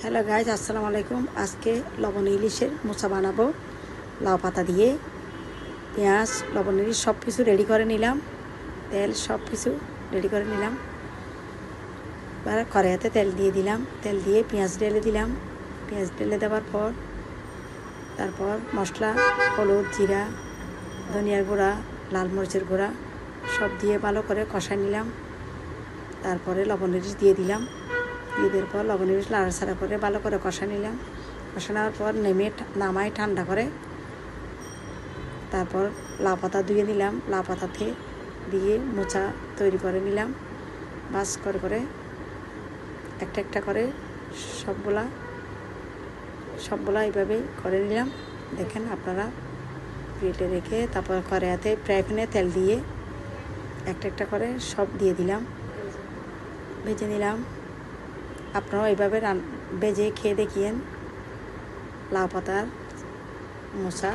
Hello guys, আসসালামু আলাইকুম। আজকে লবণ ইলিশের মোচা বানাবো লাউ পাতা দিয়ে। পেঁয়াজ, লবণ ইলিশ সব কিছু রেডি করে নিলাম, তেল সব কিছু রেডি করে নিলাম। এবার কড়াইতে তেল দিয়ে দিলাম, তেল দিয়ে পেঁয়াজ ঢেলে দিলাম। পেঁয়াজ ঢেলে দেওয়ার পর তারপর মশলা, হলুদ, জিরা, ধনিয়ার গুঁড়া, লাল মরিচের গুঁড়া সব দিয়ে ভালো করে কষাই নিলাম। তারপরে লবণ ইলিশ দিয়ে দিলাম, দিয়ে দেওয়ার পর লবণ ইলিশ নাড়াচাড়া করে ভালো করে কষা নিলাম। কষা নেওয়ার পর নামাই ঠান্ডা করে তারপর লাউ পাতা ধুয়ে নিলাম। লাউ পাতাতে দিয়ে মোচা তৈরি করে নিলাম। বাস করে করে একটা একটা করে সবগুলা এইভাবেই করে নিলাম। দেখেন আপনারা, প্লেটে রেখে তারপর কড়াইতে ফ্রাই প্যানে তেল দিয়ে একটা একটা করে সব দিয়ে দিলাম, ভেজে নিলাম। আপনারাও এইভাবে ভেজে খেয়ে দেখিয়েন লাউ পাতার মোচা।